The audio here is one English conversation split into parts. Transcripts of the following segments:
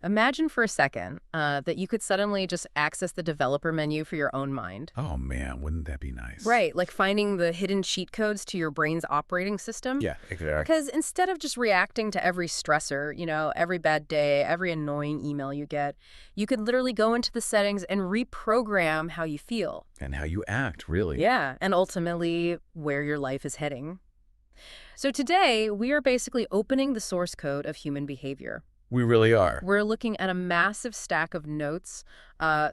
Imagine for a second that you could suddenly just access the developer menu for your own mind. Oh, man, wouldn't that be nice? Right, like finding the hidden cheat codes to your brain's operating system. Yeah, exactly. Because instead of just reacting to every stressor, every bad day, every annoying email you get, you could literally go into the settings and reprogram how you feel. And how you act, really. Yeah, and ultimately where your life is heading. So today, we are basically opening the source code of human behavior. We really are. We're looking at a massive stack of notes,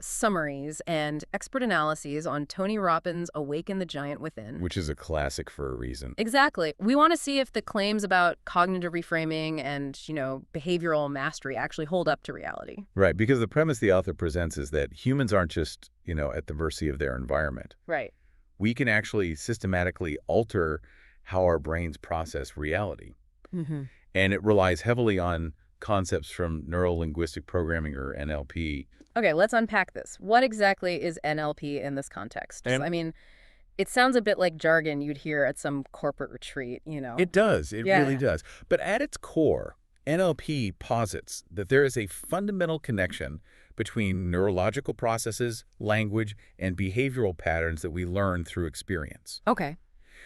summaries, and expert analyses on Tony Robbins' Awaken the Giant Within. Which is a classic for a reason. Exactly. We want to see if the claims about cognitive reframing and, behavioral mastery actually hold up to reality. Right, because the premise the author presents is that humans aren't just, at the mercy of their environment. Right. We can actually systematically alter how our brains process reality. Mm-hmm. And it relies heavily on concepts from neuro-linguistic programming, or NLP. Okay, let's unpack this. What exactly is NLP in this context? I mean, it sounds a bit like jargon you'd hear at some corporate retreat, It does. It really does. But at its core, NLP posits that there is a fundamental connection between neurological processes, language, and behavioral patterns that we learn through experience. Okay.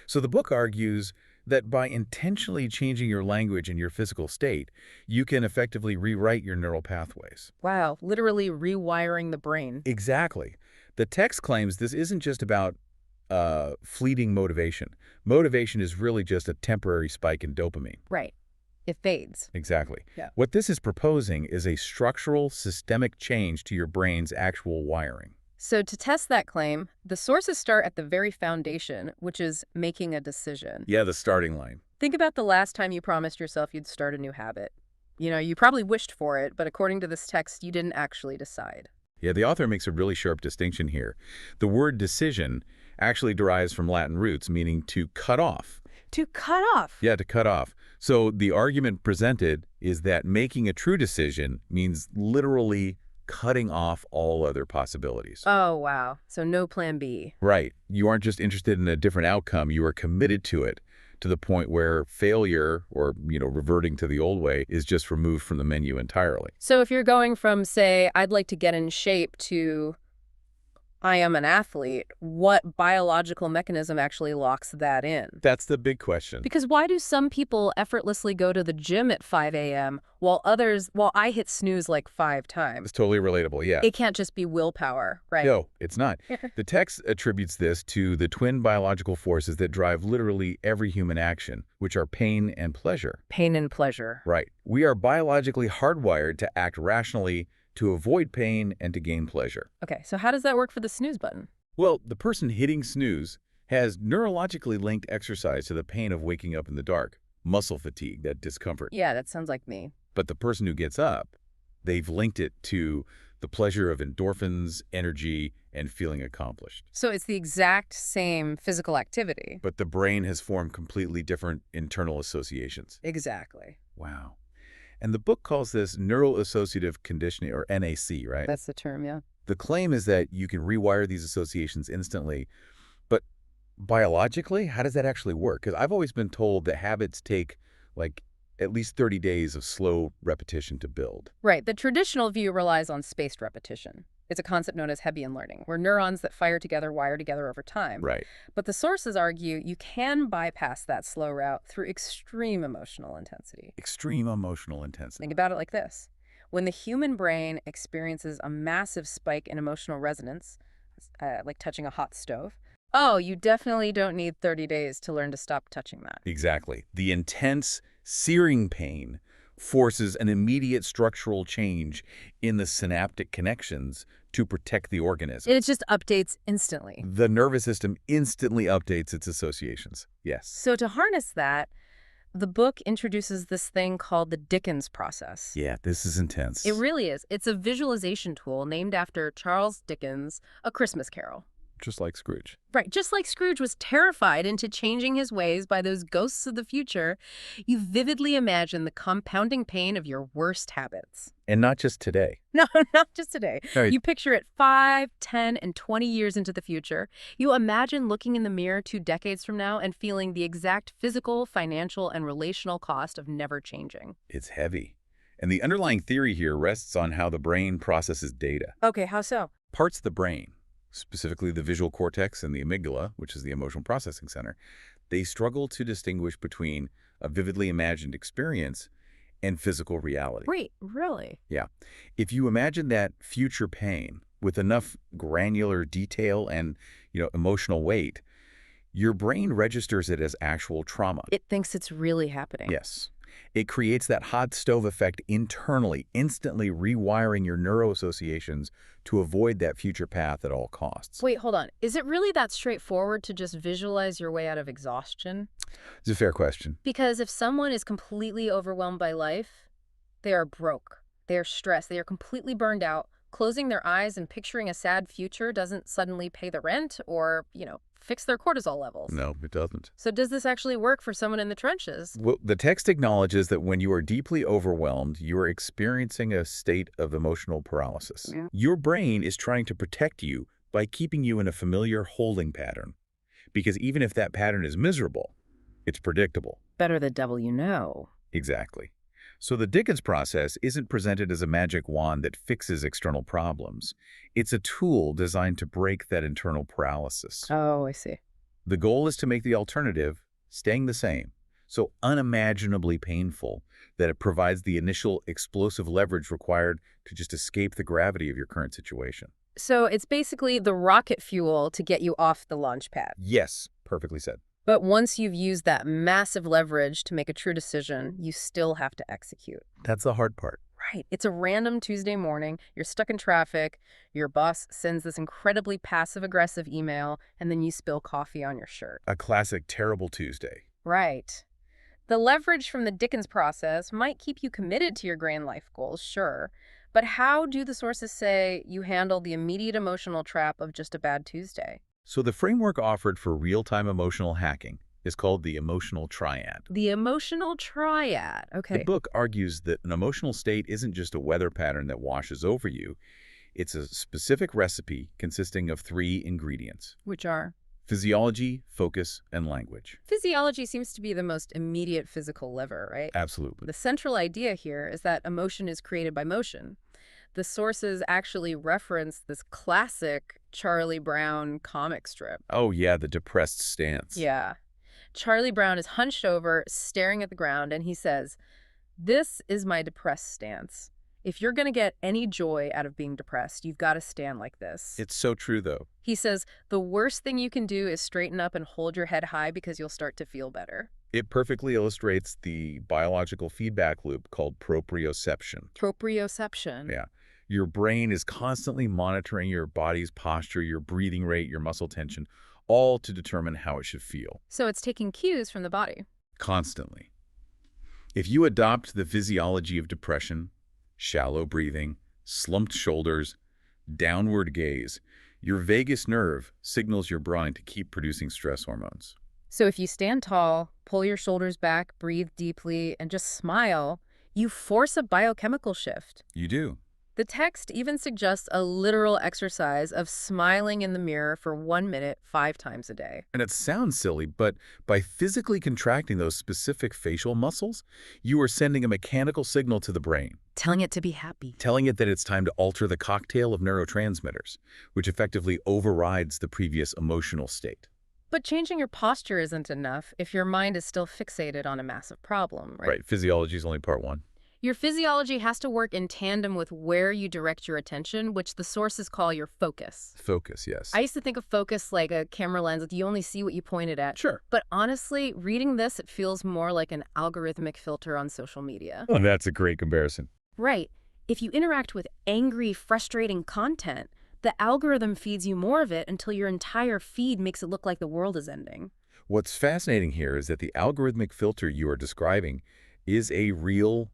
So the book argues that by intentionally changing your language and your physical state, you can effectively rewrite your neural pathways. Wow, literally rewiring the brain. Exactly. The text claims this isn't just about fleeting motivation. Motivation is really just a temporary spike in dopamine. Right. It fades. Exactly. Yeah. What this is proposing is a structural, systemic change to your brain's actual wiring. So to test that claim, the sources start at the very foundation, which is making a decision. Yeah, the starting line. Think about the last time you promised yourself you'd start a new habit. You probably wished for it, but according to this text, you didn't actually decide. Yeah, the author makes a really sharp distinction here. The word decision actually derives from Latin roots, meaning to cut off. To cut off? Yeah, to cut off. So the argument presented is that making a true decision means literally cutting off all other possibilities. Oh, wow. So no plan B. Right. You aren't just interested in a different outcome. You are committed to it, to the point where failure or, reverting to the old way is just removed from the menu entirely. So if you're going from, say, I'd like to get in shape to I am an athlete, what biological mechanism actually locks that in? That's the big question. Because why do some people effortlessly go to the gym at 5 a.m. while I hit snooze like 5 times? It's totally relatable, yeah. It can't just be willpower, right? No, it's not. The text attributes this to the twin biological forces that drive literally every human action, which are pain and pleasure. Pain and pleasure. Right. We are biologically hardwired to act rationally, to avoid pain, and to gain pleasure. Okay, so how does that work for the snooze button? Well, the person hitting snooze has neurologically linked exercise to the pain of waking up in the dark, muscle fatigue, that discomfort. Yeah, that sounds like me. But the person who gets up, they've linked it to the pleasure of endorphins, energy, and feeling accomplished. So it's the exact same physical activity. But the brain has formed completely different internal associations. Exactly. Wow. And the book calls this neuroassociative conditioning, or NAC, right? That's the term, yeah. The claim is that you can rewire these associations instantly. But biologically, how does that actually work? Because I've always been told that habits take at least 30 days of slow repetition to build. Right. The traditional view relies on spaced repetition. It's a concept known as Hebbian learning, where neurons that fire together wire together over time. Right. But the sources argue you can bypass that slow route through extreme emotional intensity. Extreme emotional intensity. Think about it like this. When the human brain experiences a massive spike in emotional resonance, like touching a hot stove, you definitely don't need 30 days to learn to stop touching that. Exactly. The intense, searing pain forces an immediate structural change in the synaptic connections to protect the organism. It just updates instantly. The nervous system instantly updates its associations. Yes. So to harness that, the book introduces this thing called the Dickens process. Yeah, this is intense. It really is. It's a visualization tool named after Charles Dickens' A Christmas Carol. Just like Scrooge. Right. Just like Scrooge was terrified into changing his ways by those ghosts of the future, you vividly imagine the compounding pain of your worst habits. And not just today. No, not just today. Right. You picture it 5, 10, and 20 years into the future. You imagine looking in the mirror 2 decades from now and feeling the exact physical, financial, and relational cost of never changing. It's heavy. And the underlying theory here rests on how the brain processes data. Okay, how so? Parts of the brain, specifically the visual cortex and the amygdala, which is the emotional processing center, they struggle to distinguish between a vividly imagined experience and physical reality. Wait, really? Yeah. If you imagine that future pain with enough granular detail and, emotional weight, your brain registers it as actual trauma. It thinks it's really happening. Yes. It creates that hot stove effect internally, instantly rewiring your neuroassociations to avoid that future path at all costs. Wait, hold on. Is it really that straightforward to just visualize your way out of exhaustion? It's a fair question. Because if someone is completely overwhelmed by life, they are broke. They are stressed. They are completely burned out. Closing their eyes and picturing a sad future doesn't suddenly pay the rent or, fix their cortisol levels. No, it doesn't. So does this actually work for someone in the trenches? Well, the text acknowledges that when you are deeply overwhelmed, you are experiencing a state of emotional paralysis. Yeah. Your brain is trying to protect you by keeping you in a familiar holding pattern. Because even if that pattern is miserable, it's predictable. Better the devil you know. Exactly. So the Dickens process isn't presented as a magic wand that fixes external problems. It's a tool designed to break that internal paralysis. Oh, I see. The goal is to make the alternative, staying the same, so unimaginably painful that it provides the initial explosive leverage required to just escape the gravity of your current situation. So it's basically the rocket fuel to get you off the launch pad. Yes, perfectly said. But once you've used that massive leverage to make a true decision, you still have to execute. That's the hard part. Right. It's a random Tuesday morning. You're stuck in traffic. Your boss sends this incredibly passive-aggressive email, and then you spill coffee on your shirt. A classic terrible Tuesday. Right. The leverage from the Dickens process might keep you committed to your grand life goals, sure. But how do the sources say you handle the immediate emotional trap of just a bad Tuesday? So the framework offered for real-time emotional hacking is called the emotional triad. The emotional triad. Okay. The book argues that an emotional state isn't just a weather pattern that washes over you. It's a specific recipe consisting of 3 ingredients: Which are? physiology, focus, and language. Physiology seems to be the most immediate physical lever, right? Absolutely. The central idea here is that emotion is created by motion. The sources actually reference this classic Charlie Brown comic strip. Oh, yeah, the depressed stance. Yeah. Charlie Brown is hunched over, staring at the ground, and he says, "This is my depressed stance. If you're going to get any joy out of being depressed, you've got to stand like this." It's so true, though. He says, "The worst thing you can do is straighten up and hold your head high because you'll start to feel better." It perfectly illustrates the biological feedback loop called proprioception. Proprioception. Yeah. Your brain is constantly monitoring your body's posture, your breathing rate, your muscle tension, all to determine how it should feel. So it's taking cues from the body. Constantly. If you adopt the physiology of depression, shallow breathing, slumped shoulders, downward gaze, your vagus nerve signals your brain to keep producing stress hormones. So if you stand tall, pull your shoulders back, breathe deeply, and just smile, you force a biochemical shift. You do. The text even suggests a literal exercise of smiling in the mirror for 1 minute 5 times a day. And it sounds silly, but by physically contracting those specific facial muscles, you are sending a mechanical signal to the brain, Telling it to be happy. telling it that it's time to alter the cocktail of neurotransmitters, which effectively overrides the previous emotional state. But changing your posture isn't enough if your mind is still fixated on a massive problem, right? Right. Physiology is only part 1. Your physiology has to work in tandem with where you direct your attention, which the sources call your focus. Focus, yes. I used to think of focus like a camera lens, like you only see what you pointed at. Sure. But honestly, reading this, it feels more like an algorithmic filter on social media. Oh, that's a great comparison. Right. If you interact with angry, frustrating content, the algorithm feeds you more of it until your entire feed makes it look like the world is ending. What's fascinating here is that the algorithmic filter you are describing is a real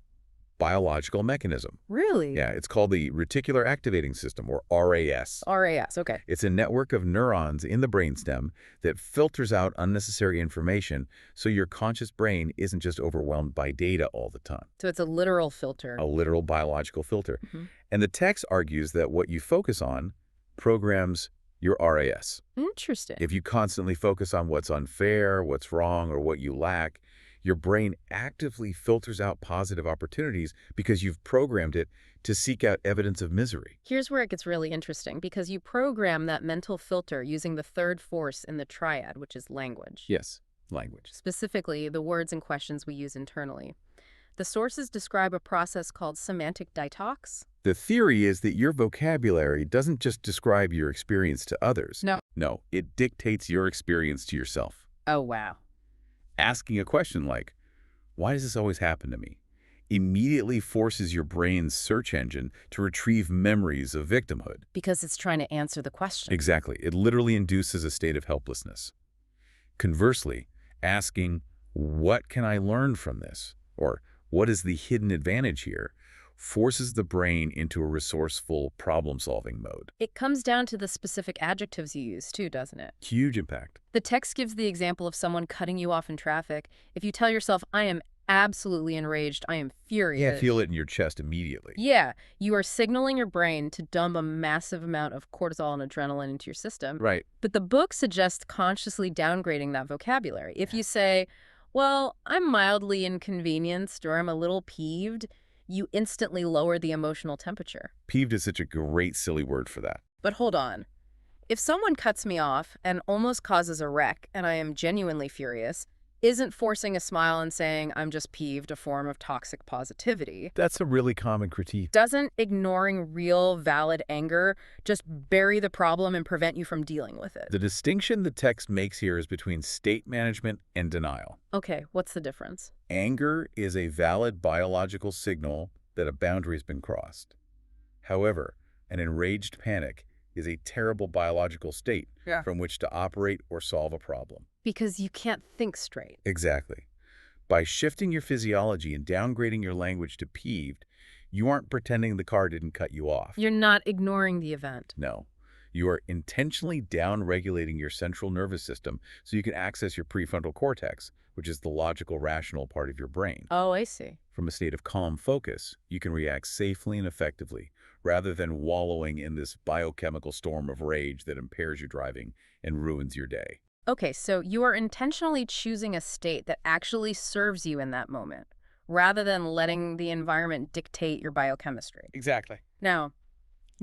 biological mechanism. Really? Yeah, it's called the reticular activating system, or RAS. RAS, okay. It's a network of neurons in the brainstem that filters out unnecessary information so your conscious brain isn't just overwhelmed by data all the time. So it's a literal filter. A literal biological filter. And the text argues that what you focus on programs your RAS. Interesting. If you constantly focus on what's unfair, what's wrong, or what you lack, Your brain actively filters out positive opportunities because you've programmed it to seek out evidence of misery. Here's where it gets really interesting, because you program that mental filter using the third force in the triad, which is language. Yes, language. Specifically, the words and questions we use internally. The sources describe a process called semantic detox. The theory is that your vocabulary doesn't just describe your experience to others. No. No, it dictates your experience to yourself. Oh, wow. Asking a question like, why does this always happen to me? Immediately forces your brain's search engine to retrieve memories of victimhood. Because it's trying to answer the question. Exactly. It literally induces a state of helplessness. Conversely, asking, what can I learn from this? Or what is the hidden advantage here? Forces the brain into a resourceful problem-solving mode. It comes down to the specific adjectives you use, too, doesn't it? Huge impact. The text gives the example of someone cutting you off in traffic. If you tell yourself, I am absolutely enraged, I am furious. Yeah, feel it in your chest immediately. Yeah, you are signaling your brain to dump a massive amount of cortisol and adrenaline into your system. Right. But the book suggests consciously downgrading that vocabulary. If you say, well, I'm mildly inconvenienced or I'm a little peeved, you instantly lower the emotional temperature. Peeved is such a great, silly word for that. But hold on. If someone cuts me off and almost causes a wreck and I am genuinely furious, isn't forcing a smile and saying I'm just peeved a form of toxic positivity? That's a really common critique. Doesn't ignoring real, valid anger just bury the problem and prevent you from dealing with it? The distinction the text makes here is between state management and denial. Okay, what's the difference? Anger is a valid biological signal that a boundary has been crossed. However, an enraged panic is a terrible biological state from which to operate or solve a problem. Because you can't think straight. Exactly. By shifting your physiology and downgrading your language to peeved, you aren't pretending the car didn't cut you off. You're not ignoring the event. No. You are intentionally down-regulating your central nervous system so you can access your prefrontal cortex, which is the logical, rational part of your brain. Oh, I see. From a state of calm focus, you can react safely and effectively, rather than wallowing in this biochemical storm of rage that impairs your driving and ruins your day. Okay, so you are intentionally choosing a state that actually serves you in that moment, rather than letting the environment dictate your biochemistry. Exactly. Now,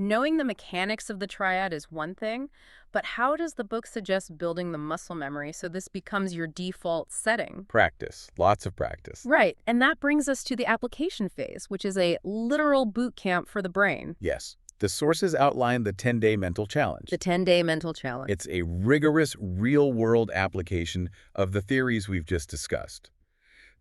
knowing the mechanics of the triad is one thing, but how does the book suggest building the muscle memory so this becomes your default setting? Practice. Lots of practice. Right, and that brings us to the application phase, which is a literal boot camp for the brain. Yes. The sources outline the 10-day mental challenge. The 10-day mental challenge. It's a rigorous, real-world application of the theories we've just discussed.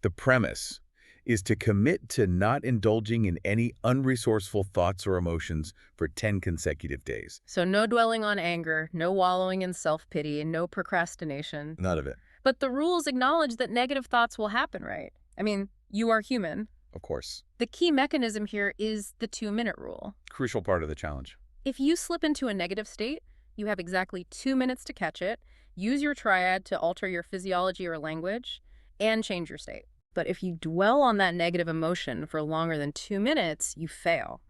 The premise is to commit to not indulging in any unresourceful thoughts or emotions for 10 consecutive days. So no dwelling on anger, no wallowing in self-pity, and no procrastination. None of it. But the rules acknowledge that negative thoughts will happen, right? I mean, you are human. Of course. The key mechanism here is the 2-minute rule. Crucial part of the challenge. If you slip into a negative state, you have exactly 2 minutes to catch it, use your triad to alter your physiology or language, and change your state. But if you dwell on that negative emotion for longer than 2 minutes, you fail.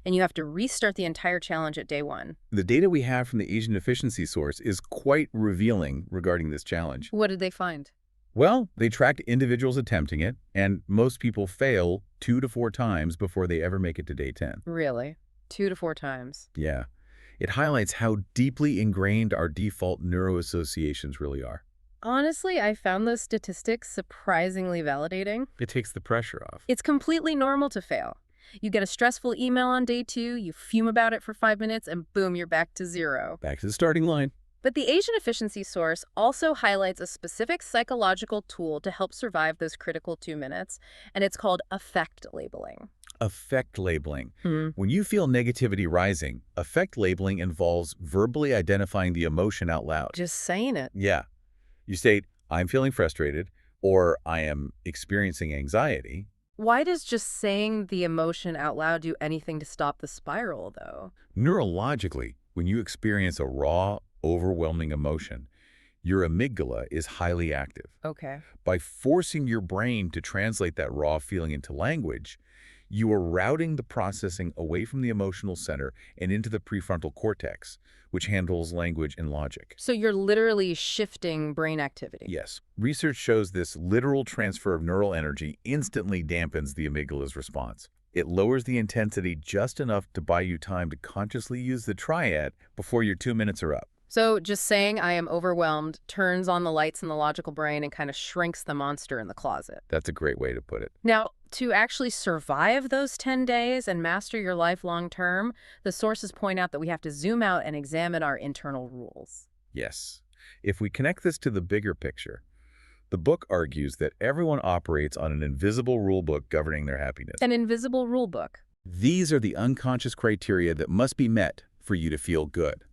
And you have to restart the entire challenge at day 1. The data we have from the Asian efficiency source is quite revealing regarding this challenge. What did they find? Well, they tracked individuals attempting it, and most people fail 2 to 4 times before they ever make it to day 10. Really? 2 to 4 times? Yeah. It highlights how deeply ingrained our default neuroassociations really are. Honestly, I found those statistics surprisingly validating. It takes the pressure off. It's completely normal to fail. You get a stressful email on day 2, you fume about it for 5 minutes, and boom, you're back to 0. Back to the starting line. But the Asian efficiency source also highlights a specific psychological tool to help survive those critical 2 minutes, and it's called affect labeling. Affect labeling. When you feel negativity rising, affect labeling involves verbally identifying the emotion out loud. Just saying it. Yeah. You state, I'm feeling frustrated, or I am experiencing anxiety. Why does just saying the emotion out loud do anything to stop the spiral, though? Neurologically, when you experience a raw, overwhelming emotion, your amygdala is highly active. Okay. By forcing your brain to translate that raw feeling into language, You are routing the processing away from the emotional center and into the prefrontal cortex, which handles language and logic. So you're literally shifting brain activity. Yes, research shows this literal transfer of neural energy instantly dampens the amygdala's response. It lowers the intensity just enough to buy you time to consciously use the triad before your 2 minutes are up. So just saying I am overwhelmed turns on the lights in the logical brain and kind of shrinks the monster in the closet. That's a great way to put it. Now, to actually survive those 10 days and master your life long term, the sources point out that we have to zoom out and examine our internal rules. Yes. If we connect this to the bigger picture, the book argues that everyone operates on an invisible rule book governing their happiness. An invisible rule book. These are the unconscious criteria that must be met for you to feel good.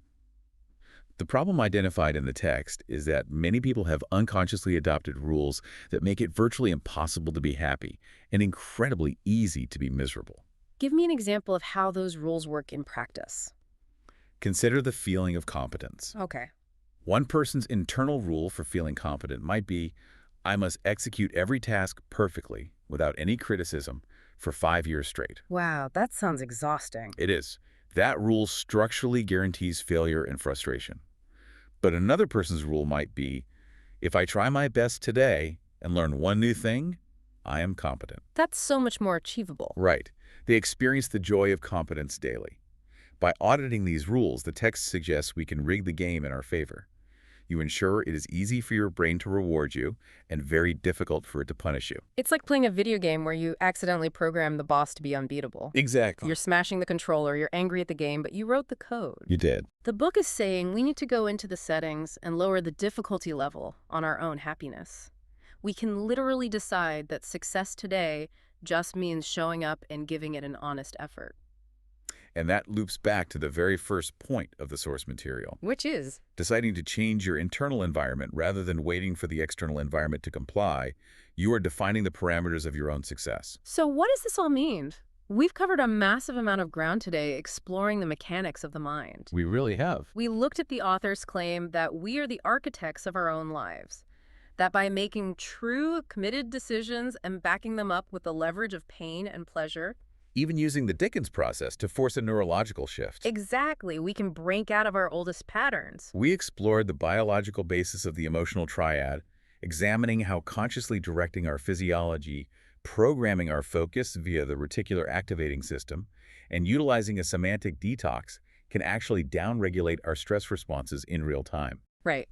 The problem identified in the text is that many people have unconsciously adopted rules that make it virtually impossible to be happy and incredibly easy to be miserable. Give me an example of how those rules work in practice. Consider the feeling of competence. Okay. One person's internal rule for feeling competent might be, I must execute every task perfectly without any criticism for 5 years straight. Wow, that sounds exhausting. It is. That rule structurally guarantees failure and frustration. But another person's rule might be, if I try my best today and learn one new thing, I am competent. That's so much more achievable. Right. They experience the joy of competence daily. By auditing these rules, the text suggests we can rig the game in our favor. You ensure it is easy for your brain to reward you and very difficult for it to punish you. It's like playing a video game where you accidentally program the boss to be unbeatable. Exactly. You're smashing the controller, you're angry at the game, but you wrote the code. You did. The book is saying we need to go into the settings and lower the difficulty level on our own happiness. We can literally decide that success today just means showing up and giving it an honest effort. And that loops back to the very first point of the source material. Which is? Deciding to change your internal environment rather than waiting for the external environment to comply, you are defining the parameters of your own success. So what does this all mean? We've covered a massive amount of ground today exploring the mechanics of the mind. We really have. We looked at the author's claim that we are the architects of our own lives. That by making true, committed decisions and backing them up with the leverage of pain and pleasure, Even using the Dickens process to force a neurological shift. exactly, we can break out of our oldest patterns. We explored the biological basis of the emotional triad, examining how consciously directing our physiology, programming our focus via the reticular activating system, and utilizing a semantic detox can actually downregulate our stress responses in real time. Right.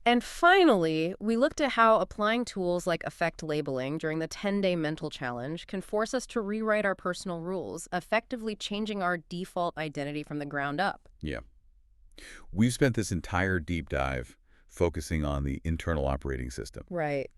And finally, we looked at how applying tools like affect labeling during the 10-day mental challenge can force us to rewrite our personal rules, effectively changing our default identity from the ground up. Yeah. We've spent this entire deep dive focusing on the internal operating system. Right.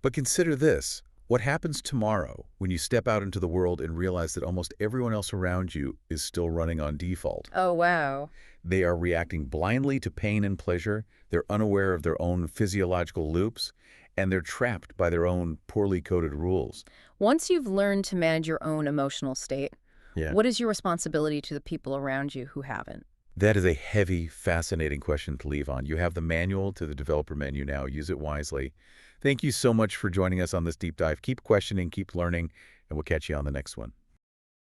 But consider this. What happens tomorrow when you step out into the world and realize that almost everyone else around you is still running on default? Oh, wow. They are reacting blindly to pain and pleasure, they're unaware of their own physiological loops, and they're trapped by their own poorly coded rules. Once you've learned to manage your own emotional state, Yeah. what is your responsibility to the people around you who haven't? That is a heavy, fascinating question to leave on. You have the manual to the developer menu now. Use it wisely. Thank you so much for joining us on this deep dive. Keep questioning, keep learning, and we'll catch you on the next one.